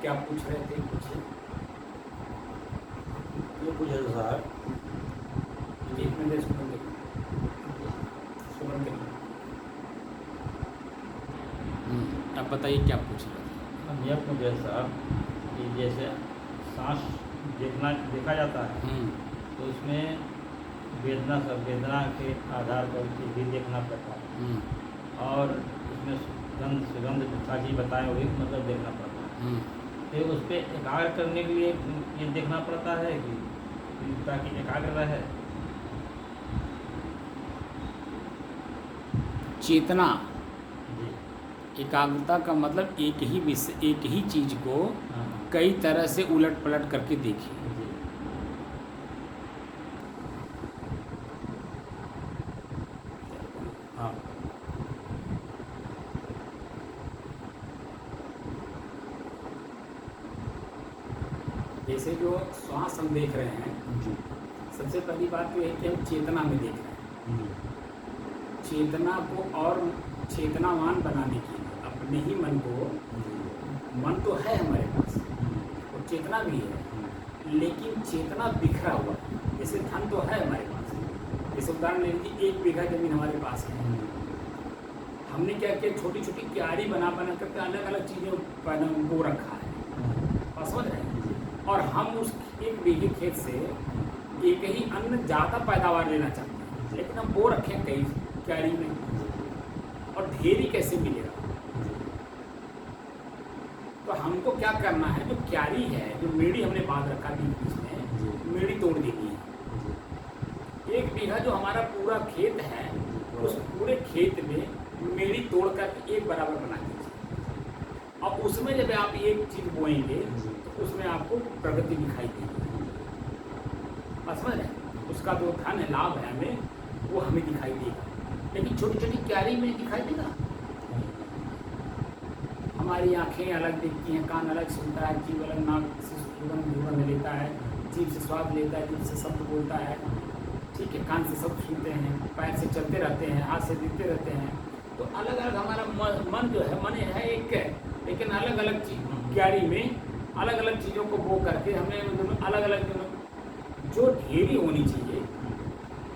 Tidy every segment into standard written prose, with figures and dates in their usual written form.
क्या पूछ रहे थे, पूछिए। ये पूछा था सर, एक मिनट सुन अब बताइए क्या पूछ रहे थे। हम यह पूछे सर कि जैसे सांस देखा जाता है तो उसमें वेदना के आधार पर भी देखना पड़ता है, और उसमें सुगंध साजी बताए हुए मतलब देखना पड़ता है। फिर उस पर एकाग्र करने के लिए ये देखना पड़ता है कि ताकि एकाग्र रहे। चेतना, जी। एकाग्रता का मतलब एक ही विषय, एक ही चीज को हाँ। कई तरह से उलट पलट करके देखिए। जी। हाँ। जैसे जो श्वास हम देख रहे हैं, जी। सबसे पहली बात तो है कि हम चेतना में देख रहे हैं। चेतना को और चेतनावान बनाने के लिए अपने ही मन को, मन तो है हमारे पास और चेतना भी है, लेकिन चेतना बिखरा हुआ है। जैसे धन तो है हमारे पास, जैसे उदाहरण ले लीजिए 1 बीघा जमीन हमारे पास है, हमने क्या किया, छोटी छोटी क्यारी बना बना करके अलग अलग चीज़ें बो रखा है, और समझ रहे हैं। और हम उस 1 बीघे खेत से एक ही अन्न ज़्यादा पैदावार लेना चाहते हैं, लेकिन हम बो रखे हैं कई क्यारी में, और ढेरी कैसे मिलेगा। तो हमको क्या करना है, जो क्यारी है, जो मेड़ी हमने बांध रखा बीच में, मेड़ी तोड़ देनी है। 1 बीघा जो हमारा पूरा खेत है, उस पूरे खेत में मेड़ी तोड़ कर एक बराबर बना दीजिए। अब उसमें जब आप एक चीज बोएंगे तो उसमें आपको प्रगति दिखाई देगी, समझ रहे हैं। उसका जो धन है, लाभ है हमें, वो हमें दिखाई देगा, लेकिन छोटी छोटी क्यारी में दिखाई देगा। हमारी आंखें अलग दिखती हैं, कान अलग सुनता है, जीभ अलग नाक से सुगंध लेता है, जीभ से स्वाद लेता है, जीभ से शब्द बोलता है, ठीक है, कान से शब्द सुनते हैं, पैर से चलते रहते हैं, हाथ से दिखते रहते हैं। तो अलग अलग हमारा मन जो है, मन है एक है, लेकिन अलग अलग चीज क्यारी में अलग अलग चीज़ों को बो करके हमें अलग अलग जो ढेरी होनी चाहिए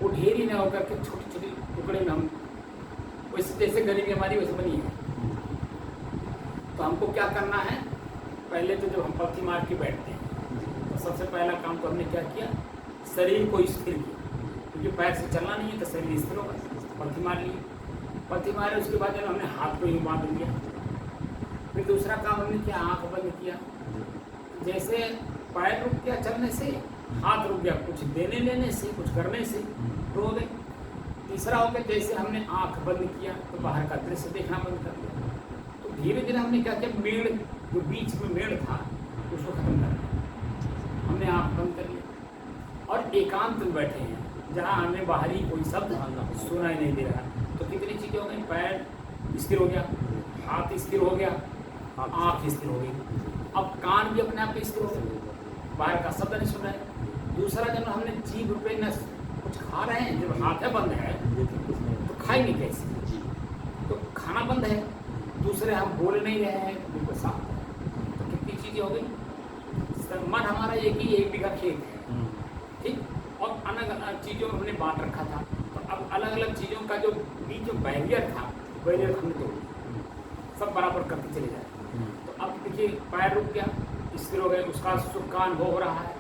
वो ढेरी ना होकर के छोटी छोटी टुकड़े में हम, वैसे जैसे गरीबी हमारी वैसे बनी है। तो हमको क्या करना है, पहले तो जब हम पलथी मार के बैठते हैं तो सबसे पहला काम तो हमने क्या किया, शरीर को स्थिर किया, क्योंकि पैर से चलना नहीं है तो शरीर स्थिर होगा। पलथी मार ली, पलथी मारे, उसके बाद जब हमने हाथ को यूँ बांध लिया। फिर दूसरा काम हमने किया, आँख बंद किया। जैसे पैर रुक गया चलने से, हाथ रुक गया कुछ देने लेने से, कुछ करने से, तो हो गए। तीसरा हो गया, जैसे हमने आँख बंद किया तो बाहर का दृश्य देखना बंद कर दिया। तो धीरे धीरे हमने क्या किया, मेड़ जो बीच में मेड़ था उसको खत्म कर दिया, हमने आँख बंद कर लिया और एकांत में बैठे हैं, जहाँ हमें बाहरी कोई शब्द सुनाई नहीं दे रहा। तो कितनी चीज़ें हो गई, पैर स्थिर हो गया, हाथ स्थिर हो गया, आँख स्थिर हो गई। अब कान भी अपने आप स्थिर हो गए, बाहर का शब्द नहीं सुन रहे। दूसरा, जब हमने जीभ पे न कुछ खा रहे हैं, जब हाथ बंद है तो खाएंगे कैसे, तो खाना बंद है। दूसरे, हम बोल नहीं रहे हैं, बिल्कुल साफ है। तो कितनी चीज़ें हो गई। मन हमारा एक ही 1 बीघा खेत है, ठीक, और अलग अलग चीज़ों में हमने बांट रखा था। तो अब अलग अलग चीज़ों का जो बीच जो बैरियर था, बैरियर हमने तोड़ दिया, सब बराबर करते चले जाए। तो अब देखिए, पैर रुक गया, स्थिर हो गए, उसका सुख का अनुभव हो रहा है,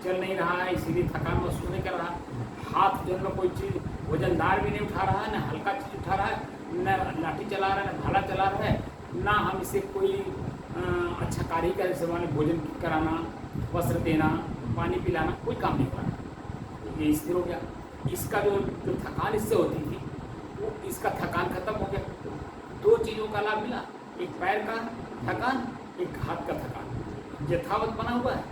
चल नहीं रहा है, इसीलिए थकान महसूस नहीं कर रहा है। हाथ जो है कोई चीज़ वजनदार भी नहीं उठा रहा है, ना हल्का चीज़ उठा रहा है, न लाठी चला रहा है, न भाला चला रहा है, ना हम इसे कोई अच्छा कार्य का, जैसे माने भोजन कराना, वस्त्र देना, पानी पिलाना, कोई काम नहीं कर रहा। ये स्थिर हो गया। इसका जो थकान इससे होती थी, वो इसका थकान खत्म हो गया। 2 चीज़ों का लाभ मिला, एक पैर का थकान, एक हाथ का थकान यथावत बना हुआ है।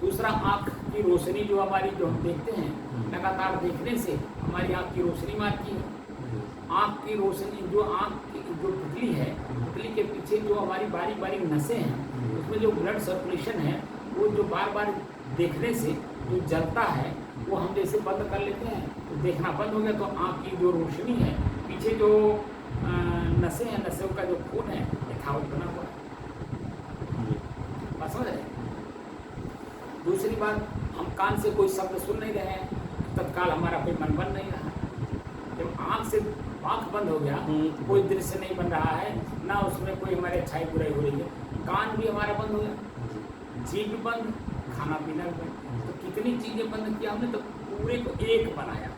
दूसरा, आँख की रोशनी जो हमारी, जो हम देखते हैं, लगातार देखने से हमारी आँख की रोशनी मारती है। आँख की रोशनी, जो आँख की जो पुतली है, पुतली के पीछे जो हमारी बारीक बारीक नसें हैं, उसमें जो ब्लड सर्कुलेशन है, वो जो बार बार देखने से जो जलता है, वो हम जैसे बंद कर लेते हैं तो देखना बंद हो गया। तो आँख की जो रोशनी है, पीछे जो नसें हैं, नसों का जो खून है, यथावत बना हुआ है। बाद हम कान से कोई शब्द सुन नहीं रहे हैं, तत्काल हमारा कोई मन बन नहीं रहा। जब आँख बंद हो गया, कोई दृश्य नहीं बन रहा है, ना उसमें कोई हमारी अच्छाई बुराई हो रही है, कान भी हमारा बंद हो गया, जीभ भी बंद, खाना पीना भी बंद। तो कितनी चीज़ें बंद किया हमने, तो पूरे को एक बनाया।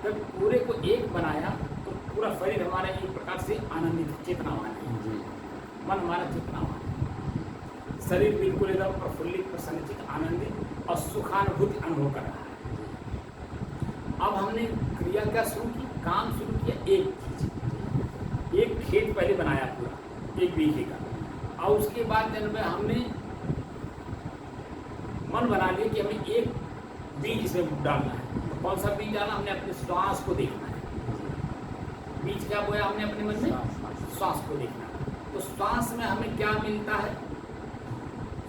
जब पूरे को एक बनाया तो पूरा शरीर हमारा एक प्रकार से आनंदित चेतनावान है, मन हमारा चेतनावान है, शरीर बिल्कुल एकदम प्रफुल्लित, प्रसन्नचित, आनंदित और सुखानुभूति अनुभव कर रहा है। अब हमने क्रिया क्या शुरू की, काम शुरू किया, एक चीज, एक खेत पहले बनाया पूरा 1 बीघे का, और उसके बाद जब हमने मन बना लिया कि हमें एक बीज इसमें डालना है। तो कौन सा बीज डालना, हमने अपने श्वास को देखना है। बीज क्या बोया हमने अपने मन में, श्वास को देखना है। तो श्वास में हमें क्या मिलता है,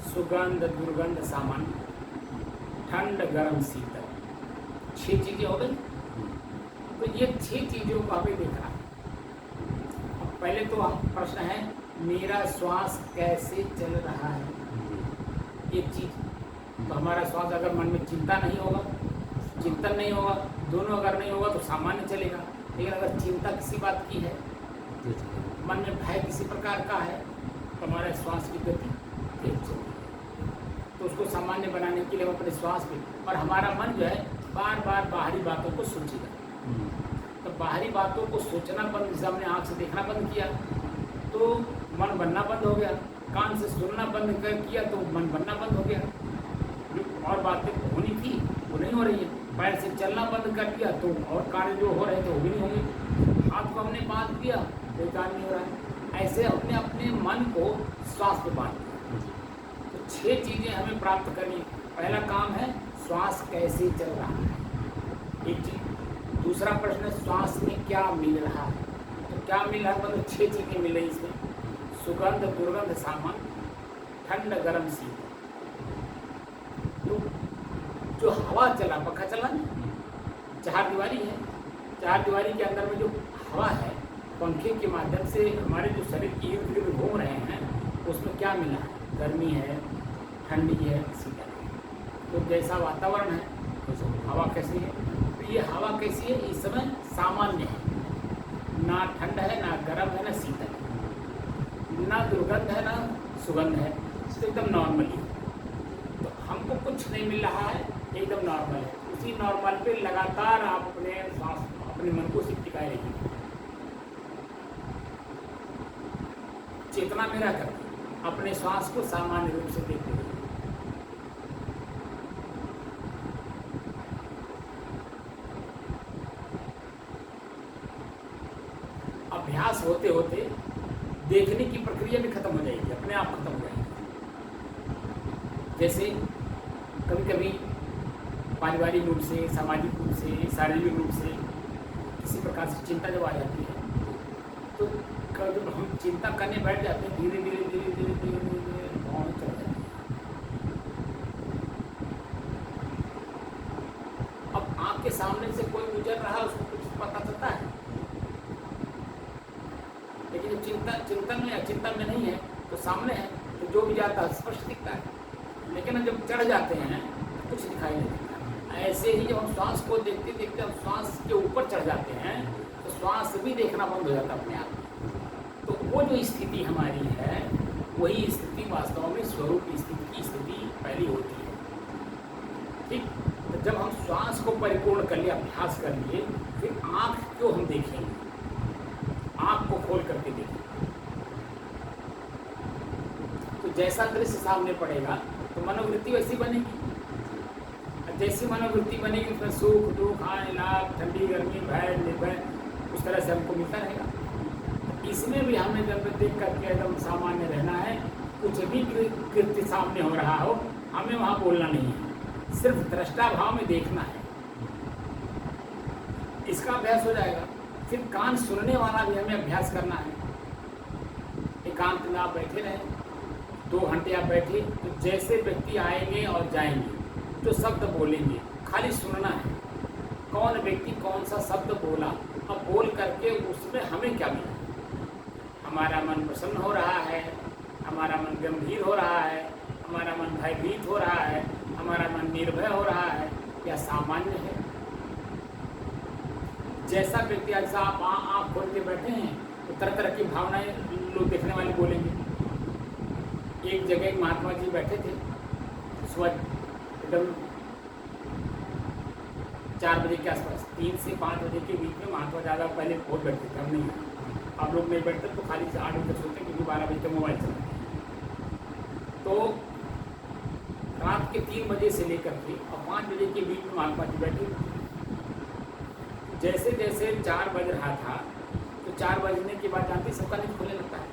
सुगंध, दुर्गंध, सामान्य, ठंड, गर्म, शीतल, 6 चीजें हो गई। तो ये 6 चीजों को हमें देखना है। अब पहले तो हम प्रश्न है, मेरा श्वास कैसे चल रहा है, एक चीज। तो हमारा श्वास अगर मन में चिंता नहीं होगा, चिंतन नहीं होगा, दोनों अगर नहीं होगा तो सामान्य चलेगा। लेकिन अगर चिंता किसी बात की है, मन में भय किसी प्रकार का है, तो हमारे श्वास की गति तेज चलेगी। तो उसको सामान्य बनाने के लिए हम अपने श्वास पे, और हमारा मन जो है बार बार बाहरी बातों को सोचेगा। तो बाहरी बातों को सोचना बंद, जैसे हमने आँख से देखना बंद किया तो मन बनना बंद हो गया, कान से सुनना बंद कर किया तो मन बनना बंद हो गया, और बातें होनी थी वो नहीं हो रही है। पैर से चलना बंद कर दिया तो और कार्य जो हो रहे थे वो भी नहीं होंगे। हाथ को हमने बांध दिया, कोई कार्य नहीं हो रहा है। ऐसे अपने अपने मन को श्वास पे बांध दिया। तो 6 चीज़ें हमें प्राप्त करनी। पहला काम है श्वास कैसे चल रहा है, एक चीज। दूसरा प्रश्न है श्वास में क्या मिल रहा है। तो क्या मिल रहा है, मतलब 6 चीज़ें मिल रही इसमें, सुगंध, दुर्गंध, सामान्य, ठंड, गर्म, शीतल। तो जो हवा चला, पंखा चला ना, 4 दीवारी है, 4 दीवारी के अंदर में जो हवा है, पंखे के माध्यम से हमारे जो शरीर की इर्द गिर्द घूम रहे हैं, उसमें क्या मिला है, गर्मी है, ठंडी है, शीतल है। तो जैसा वातावरण है हवा कैसी है, तो ये हवा कैसी है, इस समय सामान्य है, ना ठंड है, ना गर्म है, ना शीतल है, ना दुर्गंध है, ना सुगंध है, तो एकदम नॉर्मली है। तो हमको कुछ नहीं मिल रहा है, एकदम नॉर्मल है। उसी नॉर्मल पे लगातार आप अपने श्वास, अपने मन को सिर्फ टिकाए रखिए, चेतना में रहकर अपने श्वास को सामान्य रूप से देखते रहिए। अभ्यास होते होते देखने की प्रक्रिया भी खत्म हो जाएगी, अपने आप खत्म हो जाएगी। जैसे कभी कभी पारिवारिक रूप से, सामाजिक रूप से, शारीरिक रूप से किसी प्रकार से चिंता जब आ जाती है, तो जब हम चिंता करने बैठ जाते हैं, धीरे धीरे धीरे धीरे धीरे धीरे भावना चल जाती है। अब आँख के सामने से कोई गुजर रहा है, उसको कुछ पता चलता है, लेकिन चिंतन में या चिंतन में नहीं है, तो सामने है, तो जो भी जाता है स्पष्ट दिखता है। लेकिन जब चढ़ जाते हैं कुछ दिखाई नहीं देता। ऐसे ही जब हम श्वास को देखते देखते हम श्वास के ऊपर चढ़ जाते हैं, तो श्वास भी देखना बंद हो जाता है अपने आप। तो वो जो स्थिति हमारी है, वही स्थिति वास्तव में स्वरूप स्थिति की स्थिति पहली होती है। ठीक, तो जब हम श्वास को परिपूर्ण कर लिए, अभ्यास कर लिए, फिर आँख को हम देखेंगे, आँख को खोल करके देखेंगे, तो जैसा दृश्य सामने पड़ेगा तो मनोवृत्ति वैसी बनेगी। जैसी मनोवृत्ति बनेगी उसमें सुख, दुख, हानि, लाभ, ठंडी, गर्मी, भय, निर्भय, उस तरह से हमको मिलता रहेगा। इसमें भी हमें जब देख करके एकदम सामान्य रहना है। कुछ भी कृत्य सामने हो रहा हो, हमें वहाँ बोलना नहीं है, सिर्फ दृष्टा भाव में देखना है। इसका अभ्यास हो जाएगा। फिर कान सुनने वाला भी हमें अभ्यास करना है। एकांत में आप बैठे रहें, 2 घंटे आप बैठे, तो जैसे व्यक्ति आएंगे और जाएंगे, जो शब्द बोलेंगे, खाली सुनना है, कौन व्यक्ति कौन सा शब्द बोला, अब बोल करके उसमें हमें क्या मिला। हमारा मन प्रसन्न हो रहा है, हमारा मन गंभीर हो रहा है, हमारा मन भयभीत हो रहा है, हमारा मन निर्भय हो रहा है, या सामान्य है? जैसा व्यक्ति आज आप आँख खोल के बैठे हैं तो तरह तरह की भावनाएं लोग देखने वाले बोलेंगे। एक जगह एक महात्मा जी बैठे थे, सुबह एकदम 4 बजे के आसपास, 3 से 5 बजे के बीच में महात्मा ज़्यादा पहले बहुत बैठते थे, हम नहीं। आप लोग नहीं बैठते तो खाली से 8 बजे तक सोते, क्योंकि 12 बजे तक मोबाइल चलाते हैं। तो रात के 3 बजे से लेकर के और 5 बजे के बीच में महात्मा जी बैठे। जैसे जैसे 4 बज रहा था तो 4 बजने के बाद जानते सबका नींद खुलने लगता है।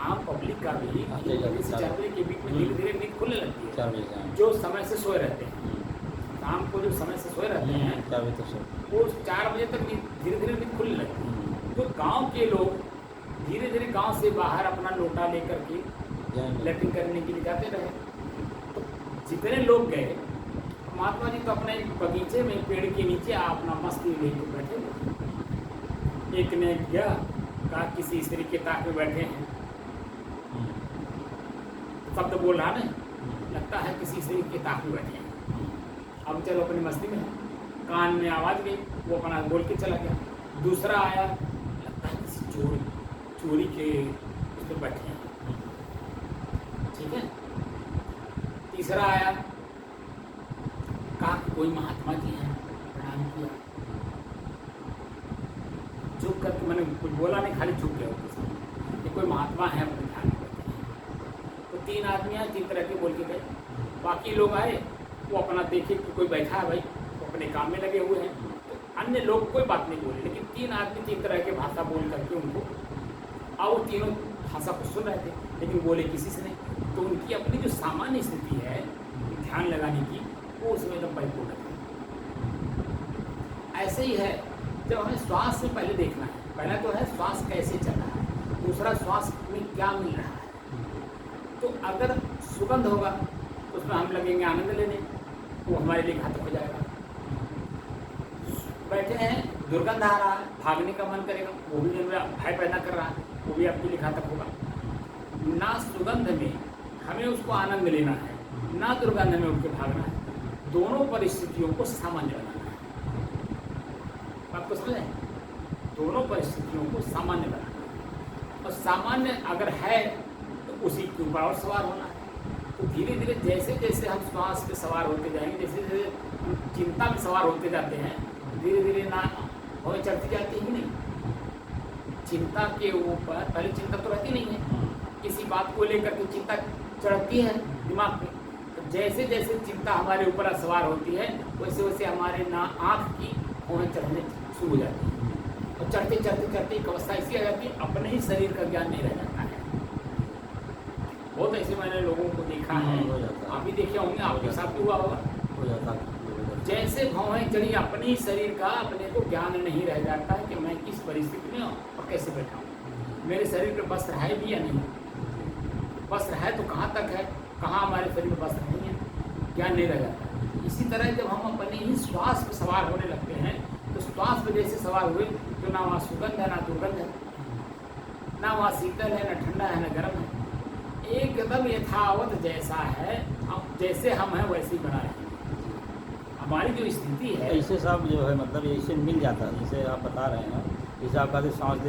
आम पब्लिक का भी 3 बजे से 4 बजे के बीच में धीरे धीरे नींद खुलने लगती है। जो समय से सोए रहते हैं, शाम को जो समय से सोए रहते हैं वो 4 बजे तक धीरे धीरे नींद खुलने लगती है। तो गांव के लोग धीरे धीरे गांव से बाहर अपना लोटा लेकर के लैट्रिन करने के लिए जाते रहे। तो जितने लोग गए, महात्मा जी तो अपने बगीचे में पेड़ के नीचे अपना मस्ती लेके बैठे। एक ने गया, कहा किसी स्त्री के ताक में बैठे हैं, शब्द बोल रहा नहीं, लगता है किसी स्त्री के ताक में बैठे हैं। अब चलो अपनी मस्ती में, कान में आवाज़ गई, वो अपना बोल के चला गया। दूसरा आया, लगता है किसी चोरी के उस पर बैठे हैं, ठीक है। तीसरा आया, कहा कोई महात्मा जी हैं, प्रणाम किया, चुप करके, मैंने कुछ बोला नहीं, खाली चुप गया उसके सामने। ये कोई महात्मा है, अपने ध्यान में बैठे हैं। तो 3 आदमी आए, 3 तरह के बोल के गए। बाकी लोग आए, वो अपना देखे कि कोई बैठा है भाई, वो अपने काम में लगे हुए हैं। तो अन्य लोग कोई बात नहीं बोले, लेकिन 3 आदमी 3 तरह के भाषा बोल करके उनको, और वो तीनों भाषा को सुन रहे थे, लेकिन बोले किसी से नहीं। तो उनकी अपनी जो सामान्य स्थिति है ध्यान लगाने की, वो उसमें एकदम परिपूर्ण है। ऐसे ही है, जब हमें श्वास में पहले देखना है, पहला तो है श्वास कैसे चल रहा है, दूसरा श्वास में क्या मिल रहा है। तो अगर सुगंध होगा तो उसमें हम लगेंगे आनंद लेने, वो हमारे लिए घातक हो जाएगा। बैठे हैं, दुर्गंध आ रहा है, भागने का मन करेगा, वो भी भय पैदा कर रहा है, वो भी आपके लिए घातक होगा। ना सुगंध में हमें उसको आनंद लेना है, ना दुर्गंध में उनके भागना है। दोनों परिस्थितियों को सामान्य बनाना है। आपको समझ है? दोनों परिस्थितियों को सामान्य बनाना है, और सामान्य अगर है तो उसी के ऊपर और सवार होना है। तो धीरे धीरे जैसे जैसे हम श्वास पे सवार होते जाएंगे, जैसे जैसे हम चिंता में सवार होते जाते हैं, धीरे धीरे ना हमें चढ़ती जाती ही नहीं। चिंता के ऊपर पहले चिंता तो रहती नहीं है, किसी बात को लेकर के चिंता चढ़ती है दिमाग में। जैसे जैसे चिंता हमारे ऊपर सवार होती है, वैसे वैसे हमारे ना आँख की हों चढ़ने शुरू हो जाती है, और चढ़ते चढ़ते चढ़ते एक अवस्था ऐसी आ जाती है, अपने ही शरीर का ज्ञान नहीं रह जाता है। बहुत ऐसे मैंने लोगों को देखा है, आप भी देखे होंगे, आपके साथ भी हुआ होगा। जैसे भौहें चढ़ी, अपने ही शरीर का अपने को ज्ञान नहीं रह जाता है कि मैं किस परिस्थिति में और कैसे बैठा हूँ, मेरे शरीर पर वस्त्र है भी या नहीं, वस्त्र है तो कहाँ तक है, कहाँ हमारे शरीर में वस्त्र नहीं है, ज्ञान नहीं रह जाता। इसी तरह जब हम अपने ही श्वास पर सवार होने लगते हैं, तो श्वास पर जैसे सवार हुए तो ना वहाँ सुगंध है, ना दुर्गंध है, ना वहाँ शीतल है, ना ठंडा है, ना गर्म है, एकदम यथावत जैसा है, हम जैसे हम हैं वैसे ही बना रहे हैं। हमारी जो स्थिति है, ऐसे सब जो है मतलब ऐसे मिल जाता है, जैसे आप बता रहे हैं, जैसे आपका जो सांस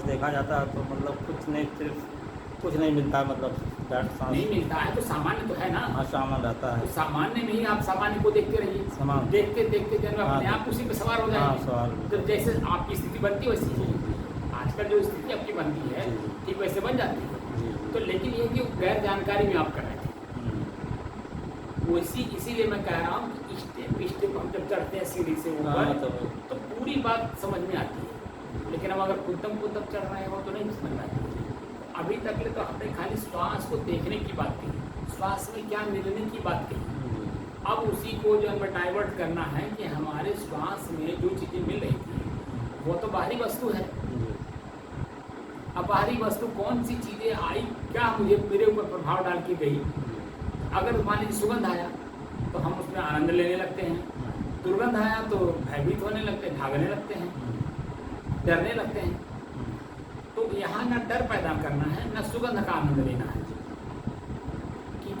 देखा जाता है, तो मतलब कुछ नहीं मिलता, मतलब सांस नहीं मिलता है तो सामान्य तो है ना। हाँ, सामान्य रहता है। तो सामान्य में ही आप सामान्य को देखते रहिए, सामान्य देखते देखते जब अपने आप उसी पे सवार हो जाएंगे। तो जैसे आपकी स्थिति बनती है वैसी आजकल जो स्थिति आपकी बनती है ठीक वैसे बन जाती है। तो लेकिन ये कि गैर जानकारी में आप कर रहे थे, वो इसीलिए मैं कह रहा हूँ कि स्टेप हम जब चढ़ते हैं सीढ़ी से ऊपर तो पूरी बात समझ में आती है, लेकिन हम अगर कुदम चढ़ रहे हो तो नहीं समझ में आती। अभी तक ले तो हमने खाली श्वास को देखने की बात की, श्वास में क्या मिलने की बात की। अब उसी को जो हमें डाइवर्ट करना है कि हमारे श्वास में जो चीज़ें मिल रही थी वो तो बाहरी वस्तु है। अब बाहरी वस्तु कौन सी चीज़ें आई, क्या मुझे मेरे ऊपर प्रभाव डाल के गई। अगर मान लीजिए सुगंध आया तो हम उसमें आनंद लेने लगते हैं, दुर्गंध आया तो भयभीत होने लगते हैं, भागने लगते हैं, डरने लगते हैं। तो यहाँ न डर पैदा करना है, न सुगंध का आनंद लेना है।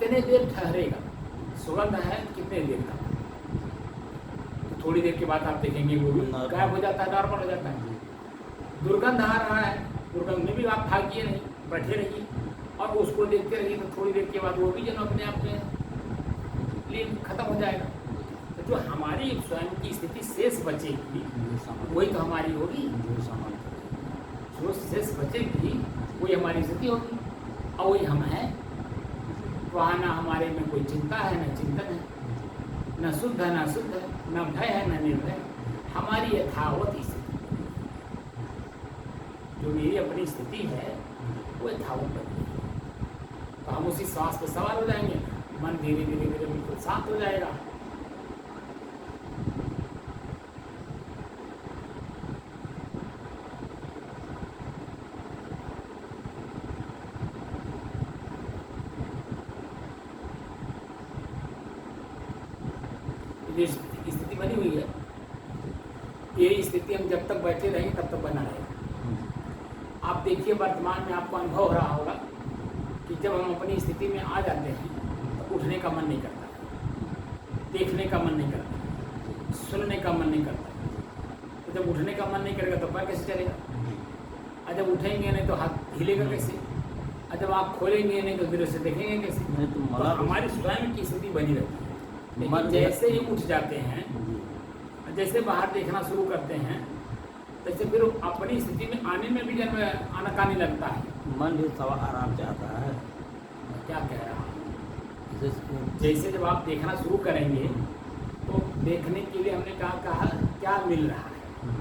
कितने देर ठहरेगा, सुगंध है कितने देर तक, थोड़ी देर के बाद आप देखेंगे वो भी गायब हो जाता है, नॉर्मल हो जाता है। दुर्गंध आ रहा है, दुर्गंध में भी आप भागिए नहीं, बैठे रहिए और उसको देखते रहिए, तो थोड़ी देर के बाद वो भी जन अपने आप में लिए खत्म हो जाएगा। तो जो हमारी स्वयं की स्थिति शेष बचेगी वही तो हमारी होगी, जो शेष बचेगी वही हमारी स्थिति होगी और वही हम हैं। वहाँ ना हमारे में कोई चिंता है, न चिंतन है, न शुद्ध है, न शुद्ध है, न भय है, न निर्भय, हमारी यथावत स्थिति। जो मेरी अपनी स्थिति है वो यथावत बनी है, तो हम उसी श्वास पर सवार हो जाएंगे, मन धीरे धीरे धीरे बिल्कुल शांत हो जाएगा। ये स्थिति बनी हुई है, ये स्थिति हम जब तक बैठे रहेंगे तब तक बना रहेगा। आप देखिए वर्तमान में आपको अनुभव हो रहा होगा कि जब हम अपनी स्थिति में आ जाते हैं तो उठने का मन नहीं करता, देखने का मन नहीं करता, सुनने का मन नहीं करता। तो जब उठने का मन नहीं करेगा तो पैर कैसे चलेगा, और जब उठेंगे नहीं तो हाथ हिलेगा कैसे, और जब आप खोलेंगे नहीं तो धीरे से देखेंगे कैसे। तो हमारी स्वयं की स्थिति बनी रहती है। लेकिन जैसे ही उठ जाते हैं, जैसे बाहर देखना शुरू करते हैं, तैसे फिर अपनी स्थिति में आने में भी जब आनाकानी लगता है, मन भी थोड़ा आराम से आता है। मैं क्या कह रहा हूँ, जैसे जब आप देखना शुरू करेंगे तो देखने के लिए हमने कहा क्या मिल रहा है,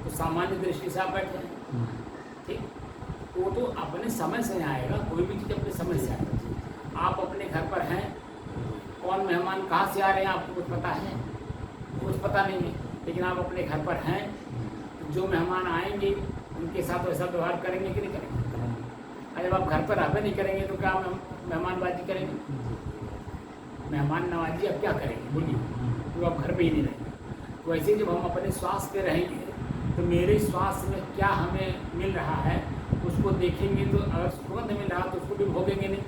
तो सामान्य दृष्टि से आप बैठे हैं, ठीक, वो तो अपने समय से आएगा, कोई भी चीज़ अपने समय से आएगा। आप अपने घर पर हैं, कौन मेहमान कहाँ से आ रहे हैं आपको कुछ पता है, कुछ पता नहीं है, लेकिन आप अपने घर पर हैं, जो मेहमान आएंगे उनके साथ वैसा व्यवहार करेंगे कि नहीं करेंगे। जब आप घर पर रहबे नहीं करेंगे तो क्या मेहमानबाजी करेंगे, मेहमान नवाजी अब क्या करेंगे बोलिए, तो आप घर पे ही नहीं रहेंगे। तो वैसे जब हम अपने श्वास पे रहेंगे तो मेरे श्वास में क्या हमें मिल रहा है उसको देखेंगे, तो अगर सुगंध मिल रहा तो उसको भी भोगेंगे नहीं,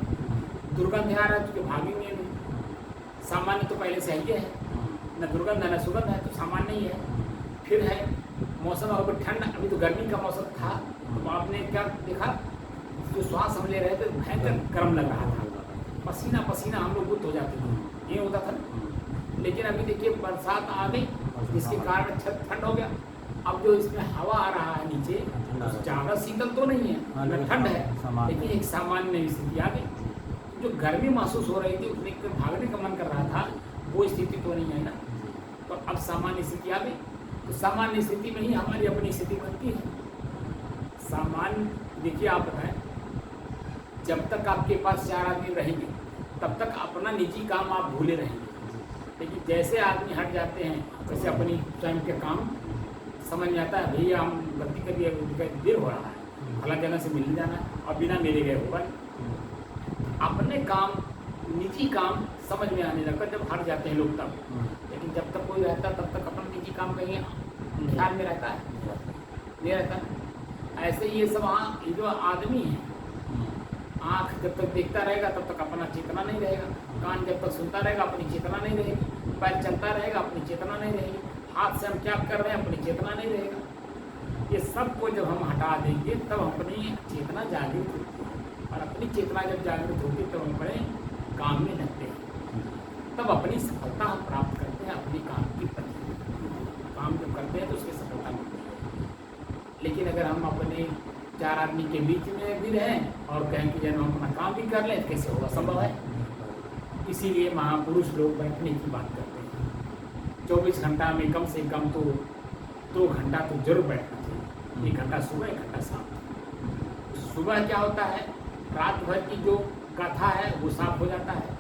दुर्गंध आ रहा है तो भागेंगे नहीं। सामान्य तो पहले से ही है, न दुर्गंध है न सुगंध है, तो सामान्य ही है। फिर है मौसम, अगर ठंड, अभी तो गर्मी का मौसम था तो आपने क्या देखा, जो श्वास हम ले रहे थे भयंकर गर्म लग रहा था, पसीना पसीना हम लोग गुत हो जाते थे, ये होता था ना। लेकिन अभी देखिए बरसात आ गई जिसके कारण छत ठंड हो गया। अब जो इसमें हवा आ रहा है नीचे, ज़्यादा शीतल तो नहीं है न ठंड है, लेकिन एक सामान्य स्थिति आ गई। जो गर्मी महसूस हो रही थी, उठने के भागने का मन कर रहा था, वो स्थिति तो नहीं है ना। तो अब सामान्य स्थिति आ गई, तो सामान्य स्थिति में ही हमारी अपनी स्थिति बनती है। सामान्य देखिए, आप बताएं, जब तक आपके पास 4 आदमी रहेंगे तब तक अपना निजी काम आप भूले रहेंगे, लेकिन जैसे आदमी हट जाते हैं वैसे अपनी स्वयं के काम समझ में आता है, भैया हम गलती कर दिया, देर हो रहा है, फला जगह से मिलने जाना है और बिना मेरे गए होगा। अपने काम, निजी काम समझ में आने लगता जब हट जाते हैं लोग तब, लेकिन जब तक कोई रहता तब तक अपना निजी काम कहीं ख्याल में रहता है, नहीं रहता। ऐसे ये सब ये जो आदमी है, आँख जब तक देखता रहेगा तब तक अपना चेतना नहीं रहेगा, कान जब तक सुनता रहेगा अपनी चेतना नहीं रहेगी, पैर चलता रहेगा अपनी चेतना नहीं रहेगी, हाथ से हम क्या कर रहे हैं अपनी चेतना नहीं रहेगा। ये सब को जब हम हटा देंगे तब अपनी चेतना जागृत होती है, और अपनी चेतना जब जागृत होती है तब हम बड़े काम में लगते हैं, तब अपनी सफलता हम प्राप्त करते हैं। अपनी काम की प्रति काम जब करते हैं तो उसकी सफलता मिलती है। लेकिन अगर हम अपने 4 आदमी के बीच में भी रहें और कहें कि जब हम अपना काम भी कर लें, कैसे होगा, संभव है। इसीलिए महापुरुष लोग बैठने की बात करते हैं। 24 घंटा में कम से कम तो 2 घंटा तो जरूर बैठना चाहिए, 1 घंटा सुबह, 1 घंटा शाम। सुबह क्या होता है, रात भर की जो कथा है वो साफ हो जाता है,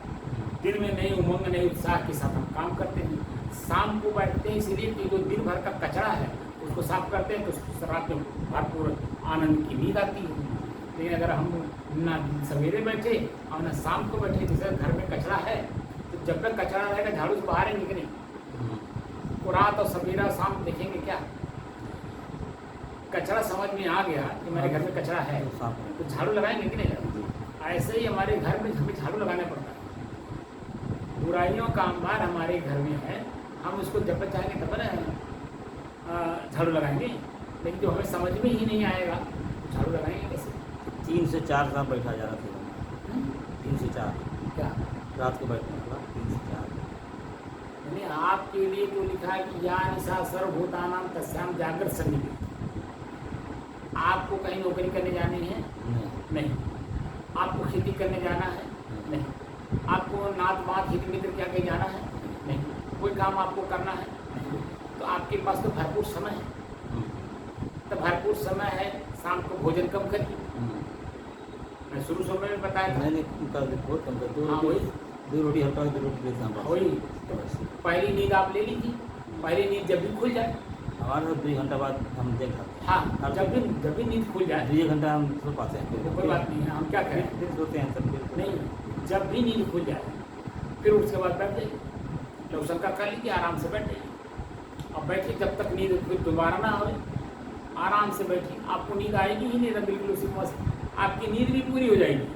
दिन में नई उमंग नई उत्साह के साथ हम काम करते हैं। शाम को बैठते हैं इसलिए कि जो दिन भर का कचरा है उसको साफ करते हैं, तो रात में भरपूर आनंद की नींद आती है। लेकिन अगर हम ना सवेरे बैठे और ना शाम को बैठे, जैसे घर में कचरा है तो जब तक कचरा रहेगा झाड़ू से बाहर आएंगे कि नहीं, तो रात और सवेरा शाम देखेंगे क्या, कचरा समझ में आ गया कि मेरे घर में कचरा है तो झाड़ू लगाएंगे कि नहीं लगाएंगे। ऐसे ही हमारे घर में हमें झाड़ू लगाना पड़ता है। बुराइयों का अंबार हमारे घर में है, हम उसको जब चाहेंगे तब ना झाड़ू लगाएंगे, लेकिन जो हमें समझ में ही नहीं आएगा झाड़ू लगाएंगे कैसे? 3 से 4 साल बैठा जा रहा था। 3 से 4 क्या रात को बैठने वाला 3 से 4। यानी आपके लिए जो लिखा है कि या निशा सर्वभूतानां तस्याम जागृत सन्निधि, आपको कहीं नौकरी करने जानी है? नहीं। आपको खेती करने जाना है? नहीं। आपको नाच बात हित मित्र क्या कहीं जाना है? नहीं। कोई काम आपको करना है? नहीं। तो आपके पास तो भरपूर समय है। तो भरपूर समय है, शाम को भोजन कम करिए। मैं शुरू में बताया था। मैंने बहुत कम कर हाँ, वही 2 रोटी हल्का 2 रोटी लेता हूँ। वही पहली नींद आप ले लीजिए। पहली नींद जब भी खुल जाए, हमारे 2 घंटा बाद हम देख सकते हैं। हाँ, जब भी नींद खुल जाए 2 घंटा हम सो पाते हैं। तो कोई बात नहीं है, हम क्या करें? फिर सोते हैं सब फिर नहीं, जब भी नींद खुल जाए फिर उसके बाद बैठ जाइए, लौसन का कर लीजिए, आराम से बैठ जाइए। अब बैठिए जब तक नींद फिर दोबारा ना आए, आराम से बैठिए। आपको नींद आएगी ही नहीं, बिल्कुल उसी में आपकी नींद भी पूरी हो जाएगी।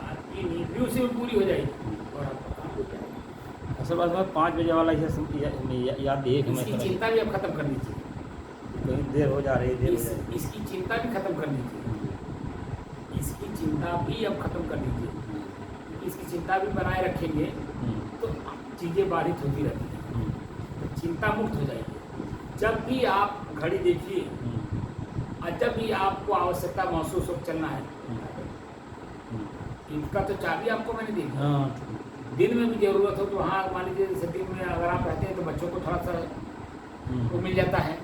आपकी नींद भी उसी में पूरी हो जाएगी और आपका काम हो जाएगा। असल बात में 5 बजे वाला याद दिए कि इसकी चिंता भी अब खत्म कर दीजिए। कहीं देर हो जा रही है, देर हो जा रही इसकी चिंता भी खत्म कर दीजिए। इसकी चिंता भी अब खत्म कर दीजिए। इसकी चिंता भी बनाए रखेंगे तो चीज़ें बाधित होती रहती हैं, तो चिंता मुक्त हो जाएगी। जब भी आप घड़ी देखिए और जब भी आपको आवश्यकता महसूस हो चलना है, इनका तो चाबी आपको मैंने दी। दिन में भी ज़रूरत हो तो वहाँ मान लीजिए जैसे दिन में अगर आप रहते हैं तो बच्चों को थोड़ा सा वो मिल जाता है,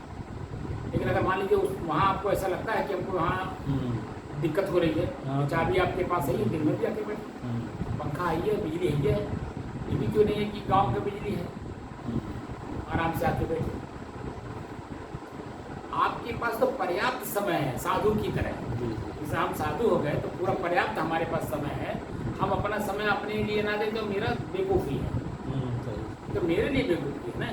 लेकिन अगर मान लीजिए वहाँ आपको ऐसा लगता है कि हमको वहाँ दिक्कत हो रही है, तो चाबी आपके पास है, दिन में भी आके बैठे। पंखा है, बिजली है, ये भी क्यों नहीं है कि गांव की बिजली है, आराम से आके बैठे। आपके पास तो पर्याप्त समय है, साधु की तरह। जैसे हम साधु हो गए तो पूरा पर्याप्त हमारे पास समय है। हम अपना समय अपने लिए ना दें तो मेरा बेवकूफ़ी है, तो मेरे लिए बेवकूफ़ी है ना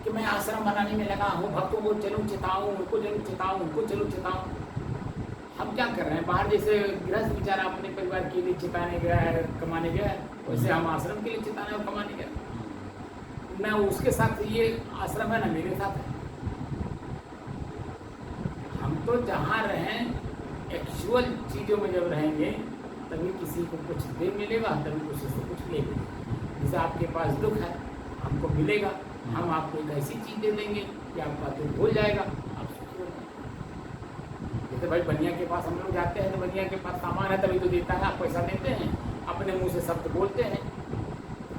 कि मैं आश्रम बनाने में लगा हूँ, भक्तों को चलूँ चिताऊँ, उनको चलूँ चिताऊँ, उनको चलूँ चिताऊँ। हम क्या कर रहे हैं? बाहर जैसे गृहस्थ बेचारा अपने परिवार के लिए चिताने गया है, कमाने गया है, वैसे हम आश्रम के लिए चिताने और कमाने गए। ना उसके साथ ये आश्रम है ना मेरे साथ है। हम तो जहाँ रहें एक्चुअल चीज़ों में जब रहेंगे तभी किसी को कुछ दे मिलेगा, तभी किसी से कुछ ले मिलेगा। जैसे आपके पास दुख है, हमको मिलेगा, हम आपको एक ऐसी चीज़ दे देंगे कि आपका दुख भूल जाएगा, आप सुखी हो जाएंगे। जैसे भाई बनिया के पास हम लोग जाते हैं तो बनिया के पास सामान है तभी तो देता है, आप पैसा देते हैं, अपने मुँह से शब्द बोलते हैं,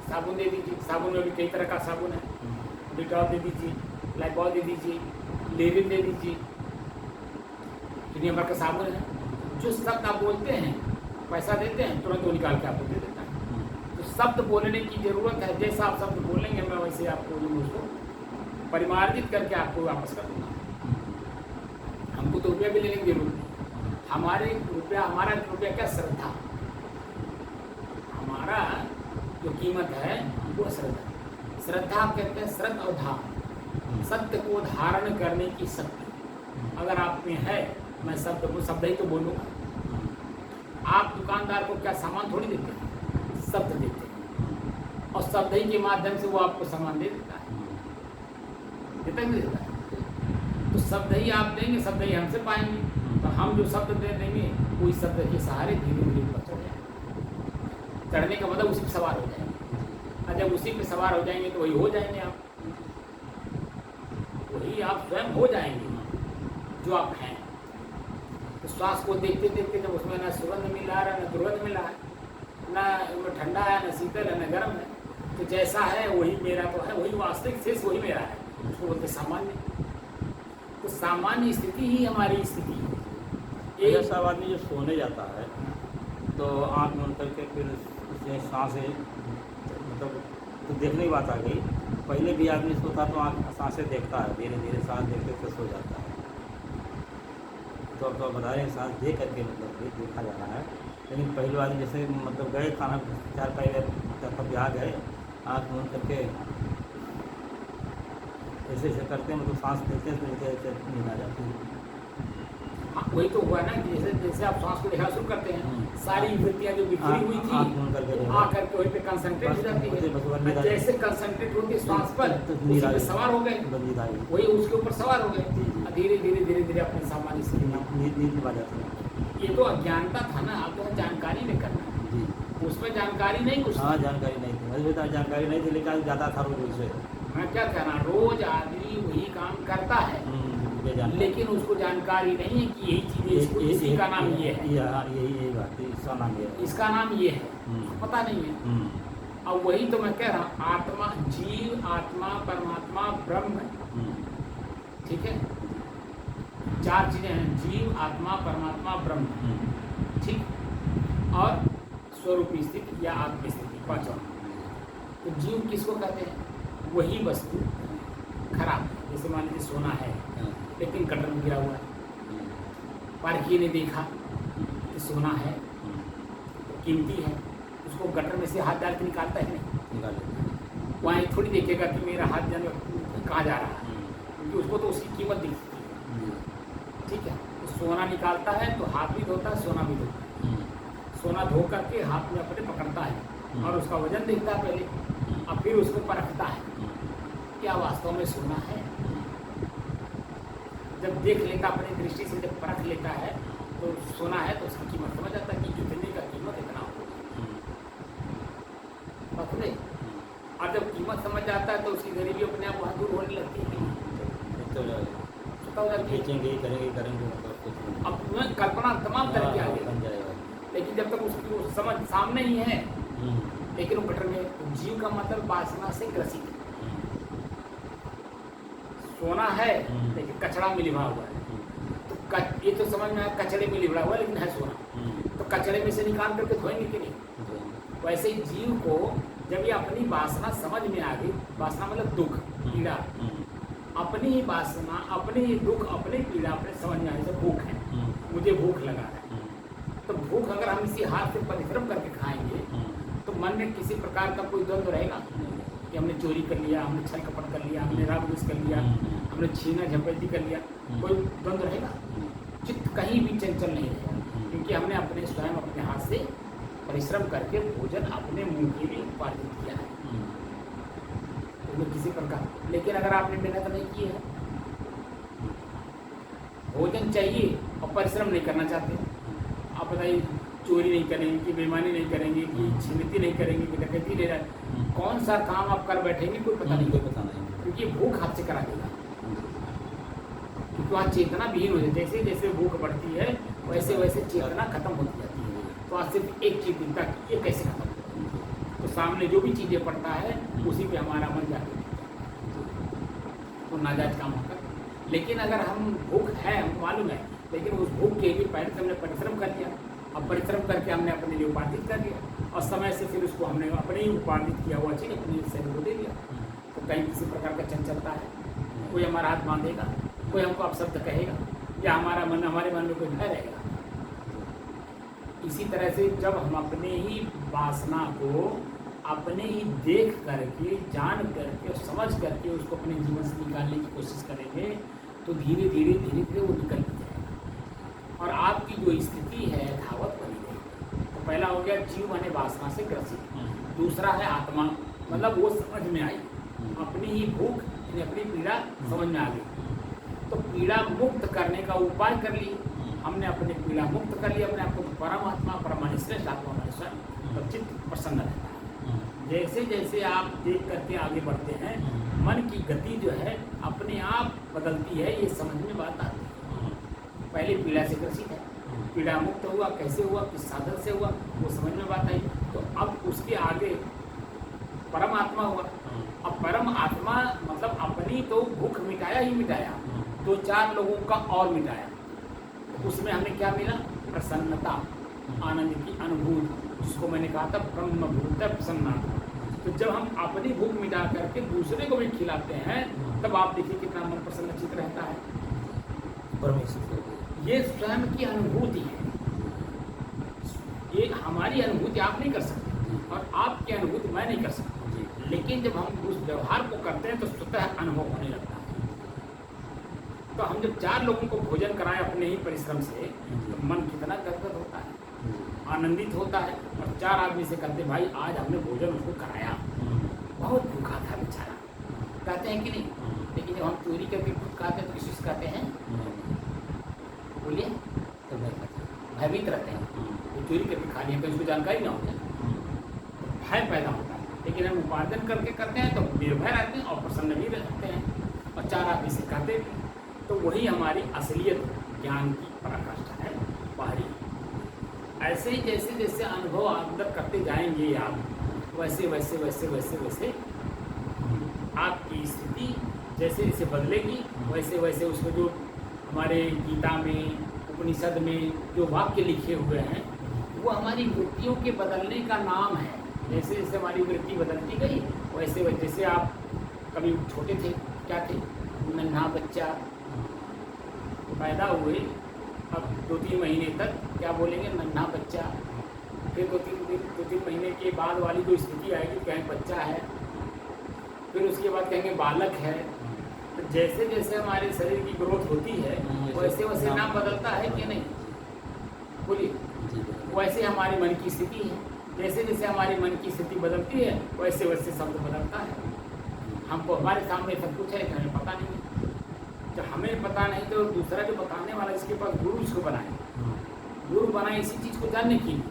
साबुन दे दीजिए। साबुन में भी कई तरह का साबुन है, डिटॉल दे दीजिए, लाइबॉल दे दीजिए, लेविन दे दीजिए, दुनिया भर का साबुन है। जो शब्द आप बोलते हैं, पैसा देते हैं, तुरंत वो निकाल के आपको दे देता है। तो शब्द बोलने की ज़रूरत है, जैसा आप शब्द बोलेंगे मैं वैसे आपको जो उसको परिमार्जित करके आपको वापस कर दूँगा। हमको तो रुपया भी लेने की जरूरत नहीं। हमारा रुपया क्या? श्रद्धा। हमारा जो कीमत है वो श्रद्धा। श्रद्धा कहते हैं श्रद्धा और धाम, सत्य को धारण करने की शक्ति अगर आप में है। मैं शब्द ही तो बोलूँगा। आप दुकानदार को क्या सामान थोड़ी देते हैं, शब्द देते हैं, और शब्द ही के माध्यम से वो आपको सामान दे देता है, देता ही नहीं देता है। तो शब्द ही आप देंगे, शब्द ही हमसे पाएंगे। तो हम जो शब्द दे देंगे वो इस शब्द के सहारे धीरे धीरे ऊपर चढ़ जाएंगे। चढ़ने का मतलब उसी पर सवार हो जाएंगे, और जब उसी पर सवार हो जाएंगे तो वही हो जाएंगे आप, वही आप स्वयं हो जाएंगे जो आप हैं। तो श्वास को देखते देखते जब उसमें ना सुगंध मिल रहा है, ना दुर्गंध मिल रहा है, ना ठंडा है, ना शीतल है, ना गर्म है, तो जैसा है वही मेरा तो है, वही वास्तविक शेष वही मेरा है। उसको बोलते सामान्य। तो सामान्य स्थिति ही हमारी स्थिति है। एक सब आदमी जो सोने जाता है तो आँख बंद करके फिर उसमें सांसें मतलब तो देखने की बात आ गई। पहले भी आदमी सोता तो आँख सांसें देखता है, धीरे धीरे सांस देखते तो सो जाता है। तो अब तो बता रहे हैं सांस देख करके मतलब देखा जा रहा है। लेकिन पहले आदमी जैसे मतलब गए खाना 4-5 तब आ गए, आँख बंद करके ऐसे ऐसे करते हैं, मतलब सांस देते हैं तो नींद आ जाती है। हाँ, वही तो हुआ ना कि जैसे जैसे आप श्वास को देखना शुरू करते हैं, सारी वृत्तियाँ जो बिखरी हुई थी आकर के वहीं पे कंसंट्रेट हो जाती है। जैसे कंसंट्रेट होती है श्वास पर, उसी पे सवार हो गए, वही उसके ऊपर सवार हो गए, धीरे धीरे धीरे धीरे अपने सामान्य से नींद आ जाती है। ये तो अज्ञानता था ना, आप तो जानकारी नहीं करना, उसमें जानकारी नहीं कुछ। हाँ, जानकारी नहीं थी, मुझे तो जानकारी नहीं थी, लेकिन जाता था रोज से। मैं क्या कहना, रोज आदमी वही काम करता है, लेकिन उसको जानकारी नहीं है कि यही चीज़, इसी का नाम ये है, यही बात, इसका नाम ये है, इसका नाम ये है, पता नहीं है। अब वही तो मैं कह रहा हूँ, आत्मा, जीव, आत्मा, परमात्मा, ब्रह्म, ठीक है, चार चीजें हैं, जीव, आत्मा, परमात्मा, ब्रह्म, ठीक, और स्वरूपी स्थिति या आत्म स्थिति, पांचवा। तो जीव किसको कहते हैं? वही वस्तु खराब है, जैसे मान लीजिए सोना है लेकिन गटर में गिरा हुआ है, पारखी ने देखा कि सोना है, कीमती है, उसको गटर में से हाथ डाल के निकालता है नहीं, वहाँ थोड़ी देखेगा कि मेरा हाथ जाने कहाँ जा रहा है, क्योंकि उसको तो उसकी कीमत दिखती है, ठीक है। तो सोना निकालता है तो हाथ भी धोता है, सोना भी धोता है, सोना धो करके हाथ में अपने पकड़ता है और उसका वजन देखता है पहले, और फिर उसको परखता है क्या वास्तव में सोना है। जब देख लेता, अपनी दृष्टि से जब परख लेता है तो सोना है, तो उसकी कीमत समझ जाता है कि इतने का कीमत इतना होगा, और जब कीमत समझ जाता है तो उसकी गरीबी अपने आप वहाँ दूर होने लगती है, करेंगे। अब मैं कल्पना तमाम तरह की आ गई, लेकिन जब तक उसकी वो समझ सामने ही है, लेकिन वो गटर में, जीव का मतलब वासना से ग्रसित है, सोना है लेकिन कचड़ा में लिभा हुआ है, तो ये तो समझ में आया कचड़े में लिभा हुआ है, लेकिन है सोना, तो कचड़े में से निकाल करके धोएंगे कि नहीं। वैसे ही जीव को जब ये अपनी वासना समझ में आ गई, वासना मतलब दुख, पीड़ा, अपनी ही वासना, अपनी ही दुख, अपनी पीड़ा अपने समझ में आने से, भूख है, मुझे भूख लगा है, तो भूख अगर हम इसी हाथ से परिश्रम करके खाएंगे तो मन में किसी प्रकार का कोई द्वंद्व रहेगा कि हमने चोरी कर लिया, हमने छल कपट कर लिया, हमने राग द्वेष कर लिया, हमने छीना झपटी कर लिया, कोई द्वंद्व रहेगा? चित्त कहीं भी चंचल नहीं रहेगा, क्योंकि हमने अपने स्वयं अपने हाथ से परिश्रम करके भोजन अपने मुंह के लिए उपार्जित किया है, किसी प्रकार। लेकिन अगर आपने मेहनत नहीं की है, भोजन चाहिए और परिश्रम नहीं करना चाहते, आप बताइए, चोरी नहीं करेंगे कि बेईमानी नहीं करेंगे कि छिनती नहीं करेंगे कि डकैती नहीं रहे, कौन सा काम आप कर बैठेंगे कोई पता नहीं, क्योंकि भूख आपसे करा देगा, क्योंकि वहाँ चेतना विहीन हो जाती है। जैसे जैसे भूख बढ़ती है वैसे वैसे चेतना खत्म होती जाती है, तो आज सिर्फ एक चीज दिखता है कि ये कैसे खत्म होता है, तो सामने जो भी चीज़ें पड़ता है उसी पे हमारा मन जाके तो नाजायज काम होता है। लेकिन अगर हम भूख है, हमको मालूम है, लेकिन उस भूख के लिए पहले से हमने परिश्रम कर लिया, अब परिश्रम करके हमने अपने लिए उपार्जित कर लिया, और समय से फिर उसको हमने अपने ही उपार्जित किया हुआ चीज़ अपने शरीर को दे दिया, तो कहीं किसी प्रकार का चंचलता है, कोई हमारा हाथ बांधेगा, कोई हमको अपशब्द कहेगा, या हमारे मन में कोई भय रहेगा। इसी तरह से जब हम अपने ही वासना को अपने ही देख करके, जान करके और समझ करके उसको अपने जीवन से निकालने की कोशिश करेंगे, तो धीरे धीरे धीरे धीरे वो निकल जाएगा और आपकी जो स्थिति है धावत बनी रहेगी। तो पहला हो गया जीव माने वासना से ग्रसित, दूसरा है आत्मा, मतलब वो समझ में आई, अपनी ही भूख यानी अपनी पीड़ा समझ में आ गई, तो पीड़ा मुक्त करने का उपाय कर ली हमने, अपनी पीड़ा मुक्त कर लिया अपने आपको, परमात्मा परमानिश्रेष्ठ आत्मा मनुष्य, तो चित्त प्रसन्न रहता है। जैसे जैसे आप देख करके आगे बढ़ते हैं, मन की गति जो है अपने आप बदलती है, ये समझ में बात आती है। पहले पीड़ा से ग्रसित है, पीड़ा मुक्त हुआ, कैसे हुआ, किस साधन से हुआ, वो समझ में बात आई। तो अब उसके आगे परमात्मा हुआ, अब परम आत्मा मतलब अपनी तो भूख मिटाया ही मिटाया, 2-4 लोगों का और मिटाया, उसमें हमें क्या मिला? प्रसन्नता, आनंद की अनुभूति, जिसको मैंने कहा था ब्रह्म भूत प्रसन्नता। तो जब हम अपनी भूख मिटा करके दूसरे को भी खिलाते हैं, तब आप देखिए कितना मन प्रसन्नचित रहता है। परमेश्वर ये स्वयं की अनुभूति है, ये हमारी अनुभूति आप नहीं कर सकते और आपकी अनुभूति मैं नहीं कर सकता, लेकिन जब हम उस व्यवहार को करते हैं तो स्वतः अनुभव होने लगता है। तो हम जब 4 लोगों को भोजन कराएं अपने ही परिश्रम से, तो मन कितना गदगद होता है, आनंदित होता है। और 4 आदमी से कहते भाई आज हमने भोजन उसको कराया, बहुत भूखा था बेचारा, कहते हैं कि नहीं? लेकिन जब हम चोरी करके खुद खाते हैं तो किसी से कहते हैं? बोलिए, तो भयभीत रहते हैं, वो चोरी करके खा लिया, कहीं उसको जानकारी ना हो जाए, भय पैदा होता है। लेकिन हम उपार्जन करके करते हैं तो निर्भय रहते हैं और प्रसन्न भी रहते हैं, और 4 आदमी से कहते भी। तो वही हमारी असलियत ज्ञान की पराकाष्ठा है, बाहरी। ऐसे ही जैसे जैसे अनुभव अंदर करते जाएंगे आप, वैसे वैसे वैसे वैसे वैसे आपकी स्थिति जैसे जैसे बदलेगी, वैसे वैसे उसमें जो हमारे गीता में, उपनिषद में जो वाक्य लिखे हुए हैं, वो हमारी वृत्तियों के बदलने का नाम है। जैसे जैसे हमारी वृत्ति बदलती गई, वैसे वैसे जैसे आप कभी छोटे थे, क्या थे, नन्हा बच्चा, पैदा हुए, अब 2-3 महीने तक क्या बोलेंगे? नन्हा बच्चा। फिर 2-3 महीने के बाद वाली जो स्थिति आएगी, कहें बच्चा है, फिर उसके बाद कहेंगे बालक है। तो जैसे जैसे हमारे शरीर की ग्रोथ होती है, वैसे वैसे नाम बदलता है कि नहीं? बोलिए। वैसे हमारे मन की स्थिति है, जैसे जैसे हमारी मन की स्थिति बदलती है, वैसे वैसे शब्द बदलता है। हमको हमारे सामने सब कुछ है, हमें पता नहीं है। जब हमें पता नहीं तो दूसरा जो बताने वाला, जिसके पास गुरु इसको बनाए, गुरु बनाए इसी चीज़ को जानने की,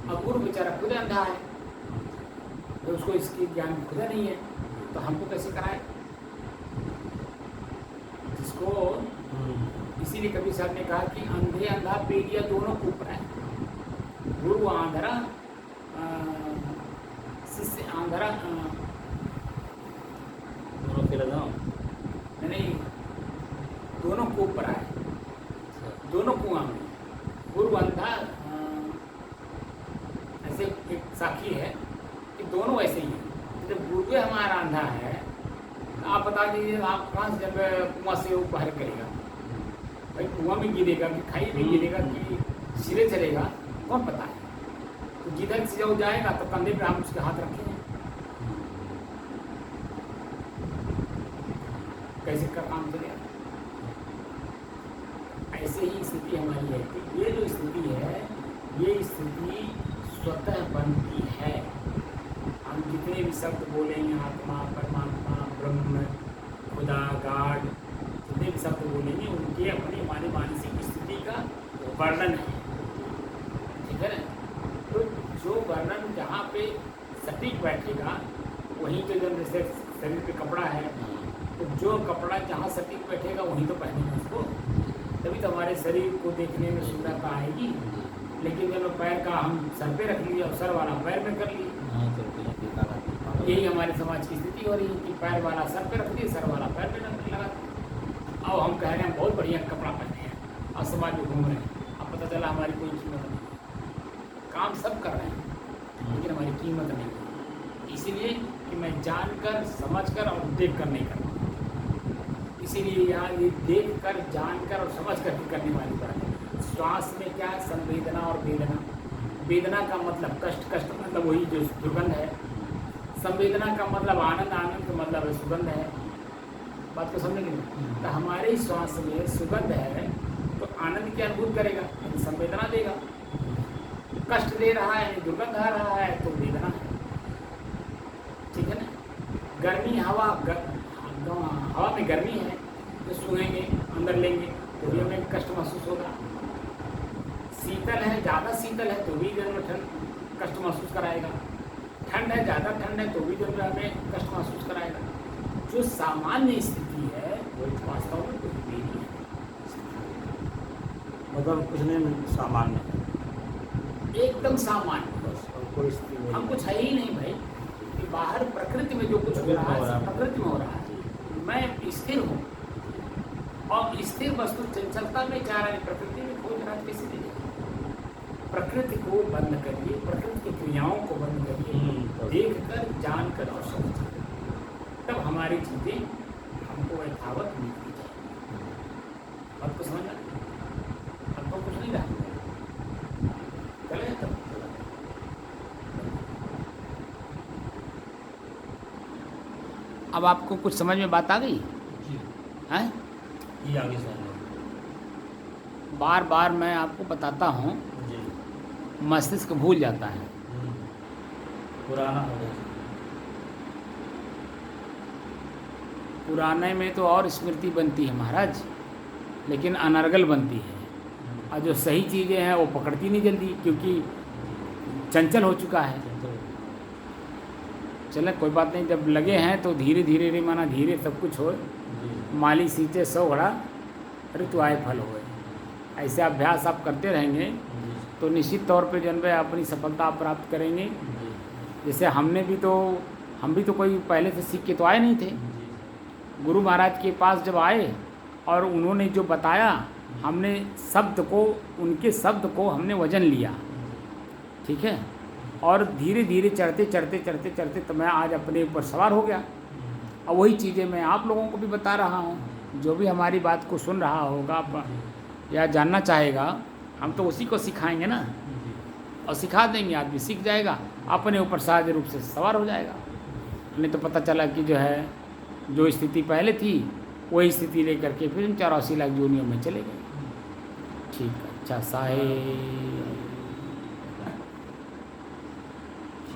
और गुरु बेचारा खुद अंधा है, तो उसको इसकी ज्ञान खुद नहीं है, तो हमको कैसे कराए? जिसको इसीलिए कबीर साहब ने कहा कि अंधे अंधा पेटिया दोनों को ऊपर है। गुरु आंधरा, शिष्य आंधरा, दोनों के लगाओ नहीं, दोनों को ऊपर आए, दोनों कुआं में। गुरु अंधा, ऐसे एक साखी है कि दोनों ऐसे ही हैं। जब गुरु हमारा अंधा है, आप बता दीजिए आप कहाँ से जब कुआं से वो बाहर करेगा? भाई कुआं में गिरेगा कि खाई में गिरेगा कि सिरे चलेगा, कौन पता है? तो जिधर से जब जाएगा तो कंधे पे हम उसके हाथ रखे हैं, कैसे का काम चलेगा? ऐसे ही स्थिति हमारी है कि ये जो स्थिति है, ये स्थिति स्वतः बनती है। हम जितने भी शब्द बोलेंगे, आत्मा, परमात्मा, ब्रह्म, खुदा, गाड, जितने भी शब्द बोलेंगे, उनके अपनी हमारी मानसिक स्थिति का वर्णन है, ठीक है ना? तो जो वर्णन जहाँ पे सटीक बैठेगा, वहीं तो जब जैसे शरीर पे कपड़ा है, तो जो कपड़ा जहाँ सटीक बैठेगा वहीं तो पहनेंगे उसको, तभी तो हमारे शरीर को देखने में सुंदरता आएगी। लेकिन जब पैर का हम सर पे रख लिए और सर वाला पैर में कर लिए, यही हमारे समाज की स्थिति हो रही है कि पैर वाला सर पे रख दिए, सर वाला पैर पे लगा। अब हम कह रहे हैं बहुत बढ़िया कपड़ा पहने हैं और समाज में घूम रहे हैं, अब पता चला हमारी कोई कीमत नहीं। काम सब कर रहे हैं लेकिन हमारी कीमत नहीं है, इसीलिए कि मैं जानकर, समझकर और देख कर नहीं करता। इसीलिए यहाँ ये देख कर, जानकर और समझ कर के करने वाली बात है। श्वास में क्या है? संवेदना और वेदना। वेदना का मतलब कष्ट, कष्ट का मतलब वही जो दुर्गंध है। संवेदना का मतलब आनंद, आनंद का मतलब है सुगंध है। बात को समझेंगे? तो हमारे श्वास में सुगंध है तो आनंद की अनुभूति करेगा, संवेदना देगा। कष्ट दे रहा है, दुर्गंध आ रहा है तो वेदना है, ठीक है ना? गर्मी, हवा में गर्मी है तो सूंघेंगे, अंदर लेंगे तो भी हमें कष्ट महसूस होगा। शीतल है, ज़्यादा शीतल है तो भी जब ठंड कष्ट महसूस कराएगा। ठंड है, ज़्यादा ठंड है तो भी जब हमें कष्ट महसूस कराएगा। जो सामान्य स्थिति है वो वास्तव में कुछ भी नहीं है, मतलब कुछ नहीं, सामान्य है, एकदम सामान्य। बस और कोई स्थिति नहीं। हम कुछ है ही नहीं भाई, कि बाहर प्रकृति में जो कुछ हो रहा है प्रकृति में हो रहा है। मैं स्थिर हूँ और स्थिर वस्तु चंचलता में जा रहा है, प्रकृति में खोज रहा है, कैसे दे? प्रकृति को बंद करिए, प्रकृति की क्रियाओं को बंद करिए, देख कर, जान कर और समझ कर, तब हमारी चीज़ें हमको यथावत मिलती जाएगी। बात को समझना, हमको कुछ नहीं रहा चले तब। अब आपको कुछ समझ में बात आ गई? जी, हैं? ये आगे समझ बार बार मैं आपको बताता हूँ, जी। मस्तिष्क भूल जाता है। पुराना हो गया। पुराने में तो और स्मृति बनती है महाराज, लेकिन अनर्गल बनती है, और जो सही चीज़ें हैं वो पकड़ती नहीं जल्दी, क्योंकि चंचल हो चुका है। चले कोई बात नहीं, जब लगे हैं तो धीरे धीरे रे माना धीरे सब कुछ हो। माली सींचे 100 घड़ा ऋतु आए फल होए। ऐसे अभ्यास आप करते रहेंगे तो निश्चित तौर पे जन वे अपनी सफलता आप प्राप्त करेंगे। जैसे हम भी तो कोई पहले से सीख के तो आए नहीं थे। गुरु महाराज के पास जब आए और उन्होंने जो बताया, हमने उनके शब्द को हमने वजन लिया, ठीक है, और धीरे धीरे चढ़ते तो मैं आज अपने ऊपर सवार हो गया। और वही चीज़ें मैं आप लोगों को भी बता रहा हूँ। जो भी हमारी बात को सुन रहा होगा या जानना चाहेगा, हम तो उसी को सिखाएंगे ना, और सिखा देंगे, आदमी सीख जाएगा, अपने ऊपर सहज रूप से सवार हो जाएगा। नहीं तो पता चला कि जो है जो स्थिति पहले थी वही स्थिति लेकर के फिर 84 लाख योनियों में चले गए। ठीक है, अच्छा साहेब,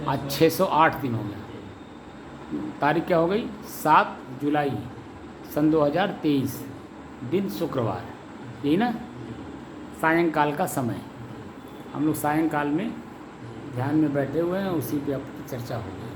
आज 608 दिन हो गया। तारीख क्या हो गई? 7 जुलाई सन 2023, दिन शुक्रवार, यही ना? सायंकाल का समय, हम लोग सायंकाल में ध्यान में बैठे हुए हैं, उसी पे अब चर्चा हो गई।